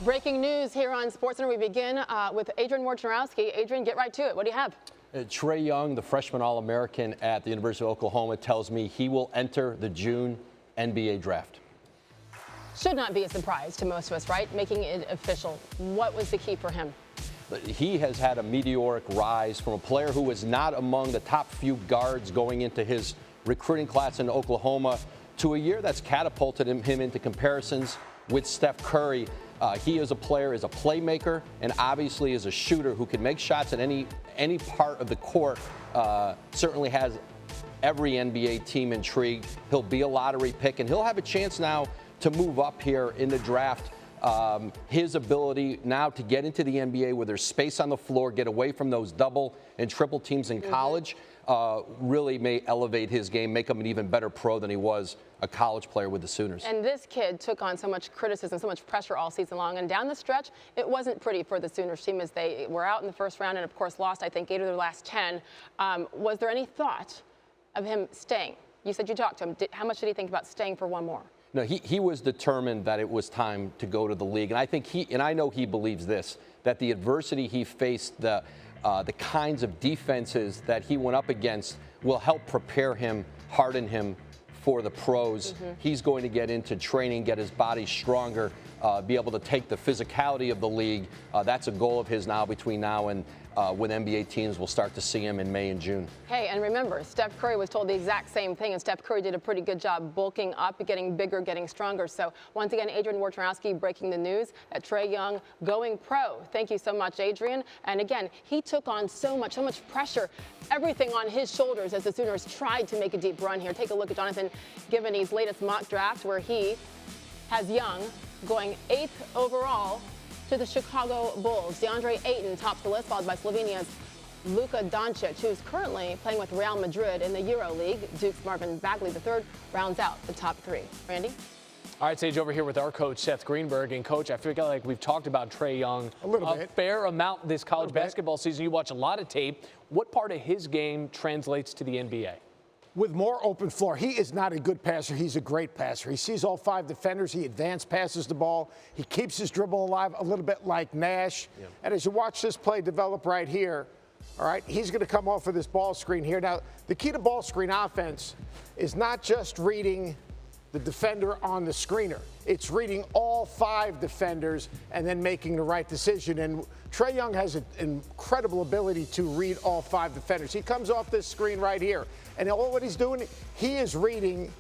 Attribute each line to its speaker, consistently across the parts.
Speaker 1: Breaking news here on SportsCenter. We begin with Adrian Wojnarowski. Adrian, get right to it. What do you have?
Speaker 2: Trae Young, the freshman All-American at the University of Oklahoma, tells me he will enter the June NBA draft.
Speaker 1: Should not be a surprise to most of us, right? Making it official. What was the key for him?
Speaker 2: He has had a meteoric rise from a player who was not among the top few guards going into his recruiting class in Oklahoma to a year that's catapulted him into comparisons with Steph Curry. He is a player, is a playmaker, and obviously is a shooter who can make shots at any part of the court. Certainly has every NBA team intrigued. He'll be a lottery pick, and he'll have a chance now to move up here in the draft. His ability now to get into the NBA where there's space on the floor, get away from those double and triple teams in college, really may elevate his game, make him an even better pro than he was a college player with the Sooners.
Speaker 1: And this kid took on so much criticism, so much pressure all season long. And down the stretch, it wasn't pretty for the Sooners team as they were out in the first round and, of course, lost, I think, 8 of their last 10. Was there any thought of him staying? You said you talked to him. How much did he think about staying for one more?
Speaker 2: No, he was determined that it was time to go to the league. And I think I know he believes this, that the adversity he faced, the kinds of defenses that he went up against will help prepare him, harden him for the pros. He's going to get into training, get his body stronger, be able to take the physicality of the league. That's a goal of his now between now and when NBA teams will start to see him in May and June.
Speaker 1: Hey, and remember, Steph Curry was told the exact same thing, and Steph Curry did a pretty good job bulking up, getting bigger, getting stronger. So once again, Adrian Wojnarowski breaking the news that Trae Young going pro. Thank you so much, Adrian. And again, he took on so much pressure, everything on his shoulders as the Sooners tried to make a deep run here. Take a look at Jonathan Givony's latest mock draft where he has Young going 8th overall to the Chicago Bulls. DeAndre Ayton tops the list, followed by Slovenia's Luka Doncic, who's currently playing with Real Madrid in the EuroLeague. Duke's Marvin Bagley III rounds out the top 3. Randy?
Speaker 3: All right, Sage, over here with our coach, Seth Greenberg. And, Coach, I feel like we've talked about Trae Young a fair amount this college basketball season. You watch a lot of tape. What part of his game translates to the NBA?
Speaker 4: With more open floor. He is not a good passer. He's a great passer. He sees all 5 defenders. He advance passes the ball. He keeps his dribble alive a little bit like Nash. Yeah. And as you watch this play develop right here, all right, he's going to come off of this ball screen here. Now, the key to ball screen offense is not just reading the defender on the screener. It's reading all 5 defenders and then making the right decision. And Trae Young has an incredible ability to read all 5 defenders. He comes off this screen right here, and all what he's doing, he is reading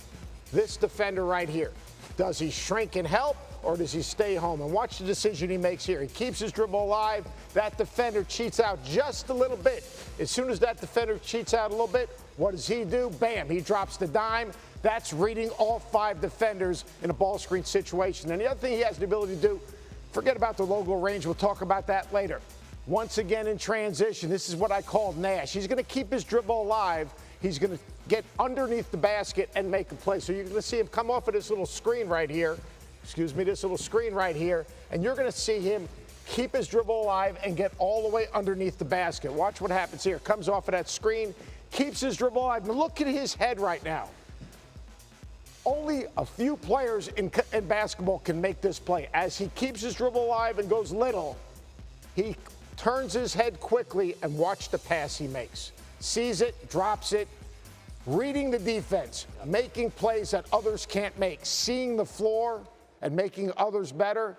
Speaker 4: this defender right here. Does he shrink and help, or does he stay home? And watch the decision he makes here. He keeps his dribble alive. That defender cheats out just a little bit. As soon as that defender cheats out a little bit, what does he do? Bam, he drops the dime. That's reading all 5 defenders in a ball screen situation. And the other thing he has the ability to do, forget about the logo range. We'll talk about that later. Once again in transition, this is what I call Nash. He's going to keep his dribble alive. He's going to get underneath the basket and make a play. So you're going to see him come off of this little screen right here. Excuse me, this little screen right here. And you're going to see him keep his dribble alive and get all the way underneath the basket. Watch what happens here. Comes off of that screen, keeps his dribble alive. Now look at his head right now. Only a few players in basketball can make this play. As he keeps his dribble alive and goes little, he turns his head quickly and watch the pass he makes. Sees it, drops it, reading the defense, making plays that others can't make, seeing the floor and making others better.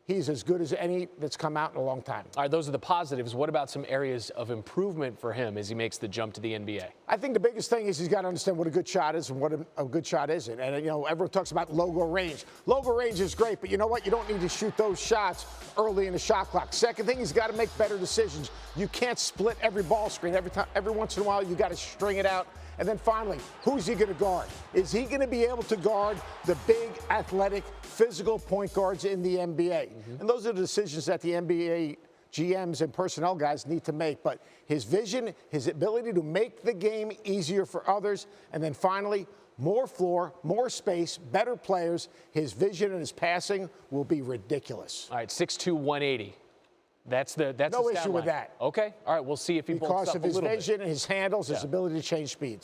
Speaker 4: He's as good as any that's come out in a long time.
Speaker 3: All right, those are the positives. What about some areas of improvement for him as he makes the jump to the NBA?
Speaker 4: I think the biggest thing is he's got to understand what a good shot is and what a good shot isn't. And, you know, everyone talks about logo range. Logo range is great, but you know what? You don't need to shoot those shots early in the shot clock. Second thing, he's got to make better decisions. You can't split every ball screen. Every once in a while, you got to string it out. And then finally, who's he going to guard? Is he going to be able to guard the big, athletic, physical point guards in the NBA? And those are the decisions that the NBA GMs and personnel guys need to make. But his vision, his ability to make the game easier for others, and then finally, more floor, more space, better players. His vision and his passing will be ridiculous.
Speaker 3: All right, 6'2", 180. That's
Speaker 4: no issue with that.
Speaker 3: Okay. All right. We'll see if he
Speaker 4: because of his vision, his handles, his ability to change speeds.